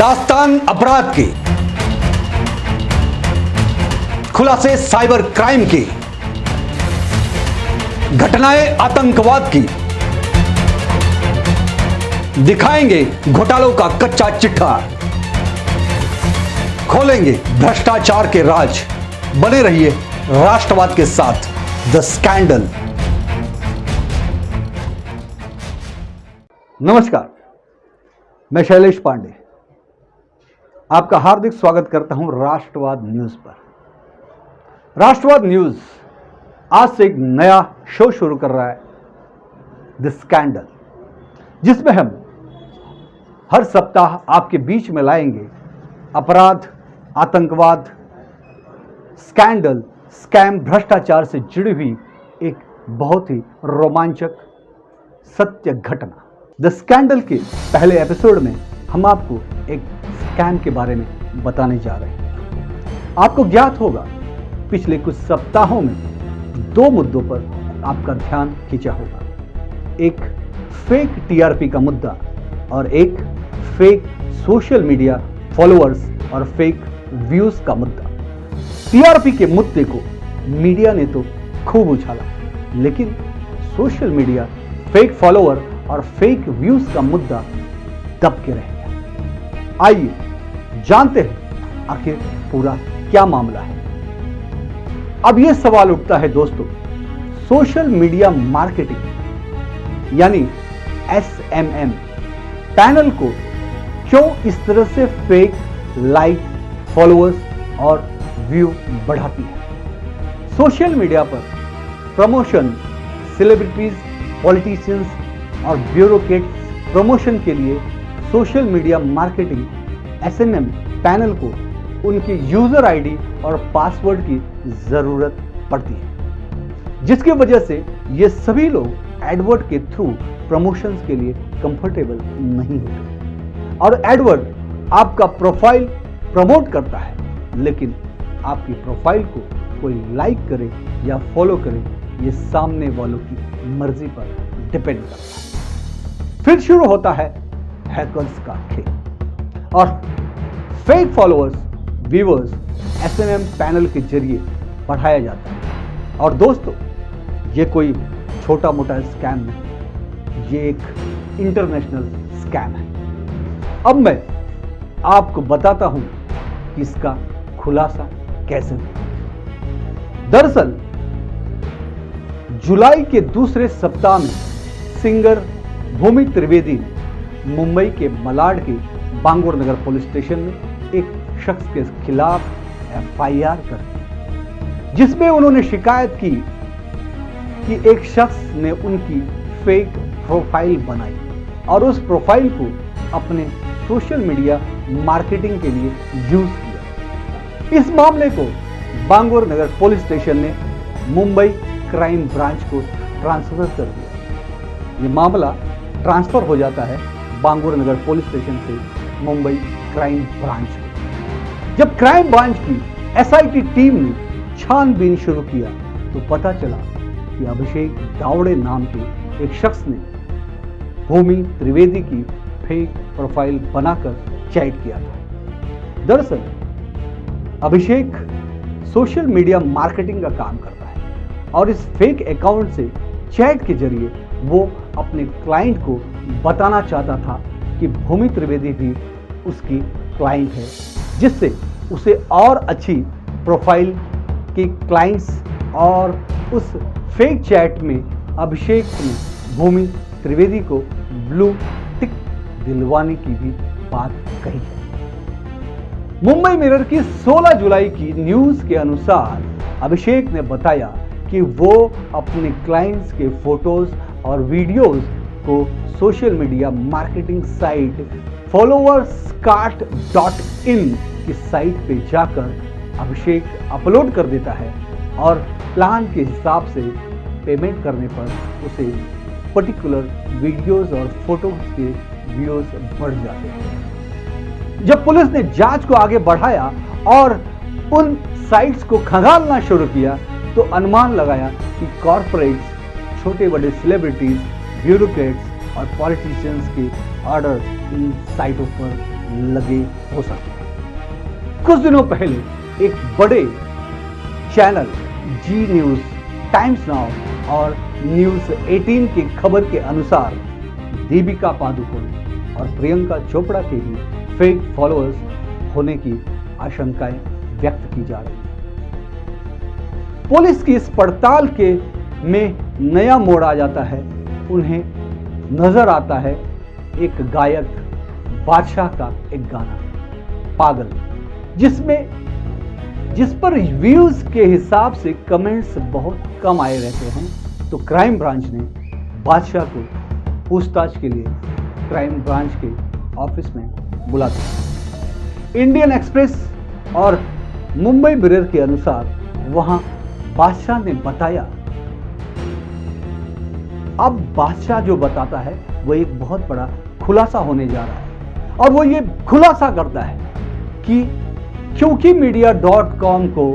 दास्तान अपराध की, खुलासे साइबर क्राइम की, घटनाएं आतंकवाद की, दिखाएंगे घोटालों का कच्चा चिट्ठा, खोलेंगे भ्रष्टाचार के राज। बने रहिए राष्ट्रवाद के साथ। The scandal. नमस्कार, मैं शैलेश पांडे आपका हार्दिक स्वागत करता हूं राष्ट्रवाद न्यूज पर। राष्ट्रवाद न्यूज आज से एक नया शो शुरू कर रहा है, द स्कैंडल, जिसमें हम हर सप्ताह आपके बीच में लाएंगे अपराध, आतंकवाद, स्कैंडल, स्कैम, भ्रष्टाचार से जुड़ी हुई एक बहुत ही रोमांचक सत्य घटना। द स्कैंडल के पहले एपिसोड में हम आपको एक स्कैम के बारे में बताने जा रहे हैं। आपको ज्ञात होगा, पिछले कुछ सप्ताहों में दो मुद्दों पर आपका ध्यान खींचा होगा। एक फेक टीआरपी का मुद्दा और एक फेक सोशल मीडिया फॉलोअर्स और फेक व्यूज का मुद्दा। टीआरपी के मुद्दे को मीडिया ने तो खूब उछाला, लेकिन सोशल मीडिया, फेक फॉलोअर और फेक व्यूज का मुद्दा दब के रह गया। आइए जानते हैं आखिर पूरा क्या मामला है। अब यह सवाल उठता है दोस्तों, सोशल मीडिया मार्केटिंग यानी एसएमएम पैनल को क्यों इस तरह से फेक लाइक, फॉलोअर्स और व्यू बढ़ाती है। सोशल मीडिया पर प्रमोशन, सेलिब्रिटीज, पॉलिटिशियंस और ब्यूरोक्रेट्स प्रमोशन के लिए social media marketing SMM panel को उनकी यूजर आईडी और पासवर्ड की जरूरत पड़ती है, जिसकी वजह से ये सभी लोग एडवर्ड के थ्रू प्रमोशंस के लिए कंफर्टेबल नहीं होते। और एडवर्ड आपका प्रोफाइल प्रमोट करता है, लेकिन आपकी प्रोफाइल को कोई लाइक करे या फॉलो करे, ये सामने वालों की मर्जी पर डिपेंड करता है। फिर शुरू होता है हैकर्स का खेल और fake followers, viewers SMM panel के जरिए बढ़ाया जाता है। और दोस्तों, ये कोई छोटा मोटा स्कैम नहीं, ये एक इंटरनेशनल स्कैम है। अब मैं आपको बताता हूं कि इसका खुलासा कैसे हुआ। दरअसल जुलाई के दूसरे सप्ताह में सिंगर भूमि त्रिवेदी ने मुंबई के मलाड के बांगुर नगर पुलिस स्टेशन में एक शख्स के खिलाफ एफआईआर कर दी, जिसमें उन्होंने शिकायत की कि एक शख्स ने उनकी फेक प्रोफाइल बनाई और उस प्रोफाइल को अपने सोशल मीडिया मार्केटिंग के लिए यूज किया। इस मामले को बांगुर नगर पुलिस स्टेशन ने मुंबई क्राइम ब्रांच को ट्रांसफर कर दिया। ये मामला ट्रांसफर हो जाता है बांगुर नगर पुलिस स्टेशन से मुंबई क्राइम ब्रांच को। जब क्राइम ब्रांच की एसआईटी टीम ने छानबीन शुरू किया तो पता चला कि अभिषेक दावड़े नाम के एक शख्स ने भूमि त्रिवेदी की फेक प्रोफाइल बनाकर चैट किया था। दरअसल अभिषेक सोशल मीडिया मार्केटिंग का काम करता है और इस फेक अकाउंट से चैट के जरिए वो अपने क्लाइंट को बताना चाहता था कि भूमि त्रिवेदी भी उसकी क्लाइंट है, जिससे उसे और अच्छी प्रोफाइल के क्लाइंट्स और उस फेक चैट में अभिषेक ने भूमि त्रिवेदी को ब्लू टिक दिलवाने की भी बात कही है। मुंबई मिरर की 16 जुलाई की न्यूज के अनुसार अभिषेक ने बताया कि वो अपने क्लाइंट्स के फोटोज और वीडियोस को social media marketing site followerscart.in की साइट पे जाकर अभिषेक अपलोड कर देता है और प्लान के हिसाब से पेमेंट करने पर उसे पर्टिकुलर वीडियोस और फोटोज के व्यूज बढ़ जाते हैं। जब पुलिस ने जांच को आगे बढ़ाया और उन साइट्स को खंगालना शुरू किया तो अनुमान लगाया कि कॉर्पोरेट्स, छोटे बड़े सेलिब्रिटीज, ब्यूरोक्रेट्स और पॉलिटिशियंस के ऑर्डर इन साइटों पर लगे हो सकते हैं। कुछ दिनों पहले एक बड़े चैनल जी न्यूज, टाइम्स नाउ और न्यूज 18 की खबर के अनुसार दीपिका पादुकोण और प्रियंका चोपड़ा के भी फेक फॉलोअर्स होने की आशंकाएं व्यक्त की जा रही है। पुलिस की इस पड़ताल के में नया मोड़ आ जाता है। उन्हें नजर आता है एक गायक बादशाह का एक गाना पागल, जिस पर व्यूज के हिसाब से कमेंट्स बहुत कम आए रहते हैं। तो क्राइम ब्रांच ने बादशाह को पूछताछ के लिए क्राइम ब्रांच के ऑफिस में बुला दिया। इंडियन एक्सप्रेस और मुंबई मिरर के अनुसार वहां बादशाह ने बताया। अब बादशाह जो बताता है वो एक बहुत बड़ा खुलासा होने जा रहा है और वो ये खुलासा करता है कि क्योंकि मीडिया.com को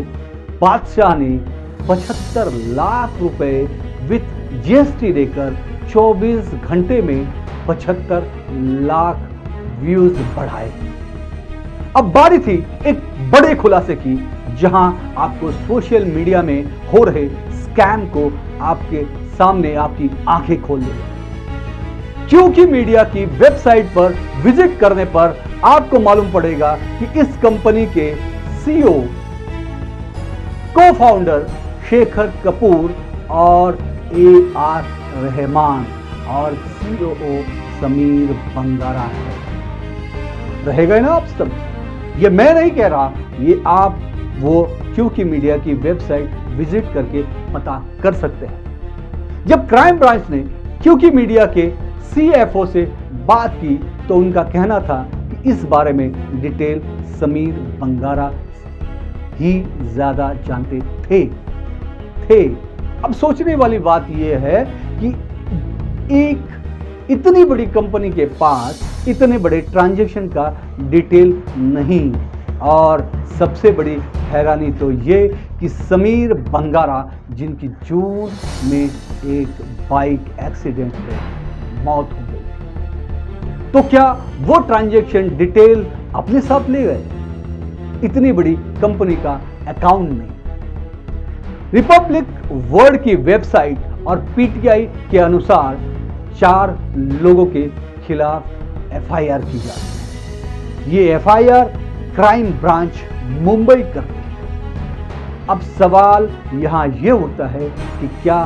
बादशाह ने 75 लाख रुपए विथ जीएसटी देकर 24 घंटे में 75 लाख व्यूज बढ़ाए। अब बारी थी एक बड़े खुलासे की, जहां आपको सोशल मीडिया में हो रहे स्कैम को आपके सामने आपकी आंखें खोल देगा। क्योंकि मीडिया की वेबसाइट पर विजिट करने पर आपको मालूम पड़ेगा कि इस कंपनी के सीईओ, को-फाउंडर शेखर कपूर और AR रहमान और COO समीर बंगारा है। रहेगा ना आप सब? ये मैं नहीं कह रहा, ये आप वो क्योंकि मीडिया की वेबसाइट विजिट करके पता कर सकते हैं। जब क्राइम ब्रांच ने क्योंकि मीडिया के CFO से बात की तो उनका कहना था कि इस बारे में डिटेल समीर बंगारा ही ज्यादा जानते थे। अब सोचने वाली बात यह है कि एक इतनी बड़ी कंपनी के पास इतने बड़े ट्रांजैक्शन का डिटेल नहीं, और सबसे बड़ी हैरानी तो ये कि समीर बंगारा, जिनकी जून में एक बाइक एक्सीडेंट में मौत हो गई, तो क्या वो ट्रांजैक्शन डिटेल अपने साथ ले गए? इतनी बड़ी कंपनी का अकाउंट नहीं। रिपब्लिक वर्ल्ड की वेबसाइट और PTI के अनुसार 4 लोगों के खिलाफ FIR की जाती है। ये FIR क्राइम ब्रांच मुंबई करती है। अब सवाल यहां यह उठता है कि क्या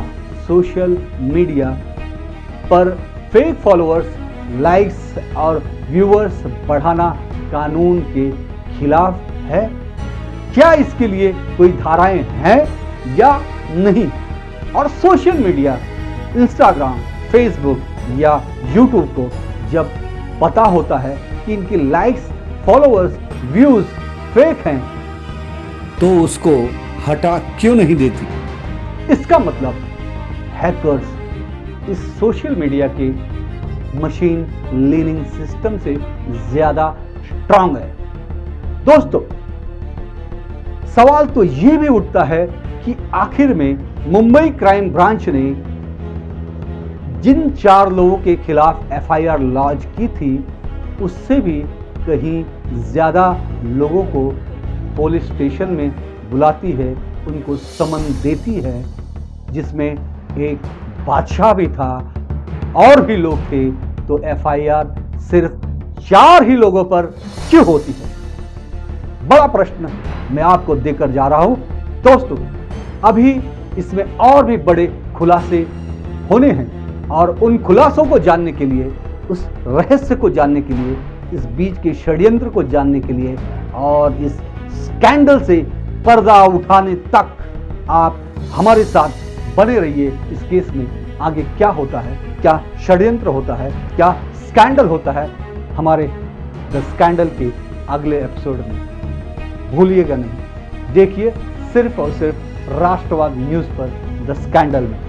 सोशल मीडिया पर फेक फॉलोअर्स, लाइक्स और व्यूअर्स बढ़ाना कानून के खिलाफ है? क्या इसके लिए कोई धाराएं हैं या नहीं? और सोशल मीडिया, इंस्टाग्राम, फेसबुक या यूट्यूब को जब पता होता है कि इनकी लाइक्स, फॉलोअर्स, व्यूज फेक हैं, तो उसको हटा क्यों नहीं देती? इसका मतलब हैकर्स इस सोशल मीडिया के मशीन लर्निंग सिस्टम से ज्यादा स्ट्रांग है। दोस्तों, सवाल तो यह भी उठता है कि आखिर में मुंबई क्राइम ब्रांच ने जिन 4 लोगों के खिलाफ FIR लॉन्च की थी, उससे भी कहीं ज्यादा लोगों को पुलिस स्टेशन में बुलाती है, उनको समन देती है, जिसमें एक बादशाह भी था और भी लोग थे। तो FIR सिर्फ 4 ही लोगों पर क्यों होती है? बड़ा प्रश्न मैं आपको देकर जा रहा हूं। दोस्तों, अभी इसमें और भी बड़े खुलासे होने हैं, और उन खुलासों को जानने के लिए, उस रहस्य को जानने के लिए, इस बीच के षड्यंत्र को जानने के लिए और इस स्कैंडल से पर्दा उठाने तक आप हमारे साथ बने रहिए। इस केस में आगे क्या होता है, क्या षड्यंत्र होता है, क्या स्कैंडल होता है, हमारे द स्कैंडल के अगले एपिसोड में भूलिएगा नहीं। देखिए सिर्फ और सिर्फ राष्ट्रवाद न्यूज पर, द स्कैंडल में।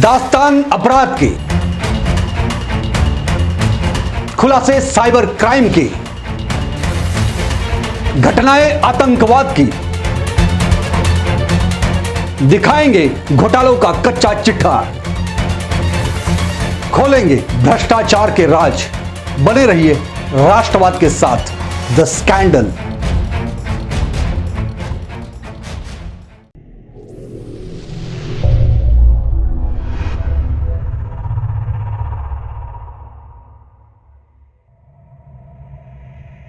दास्तान अपराध के, खुलासे साइबर क्राइम की, घटनाएं आतंकवाद की, दिखाएंगे घोटालों का कच्चा चिट्ठा। खोलेंगे भ्रष्टाचार के राज। बने रहिए राष्ट्रवाद के साथ। The scandal.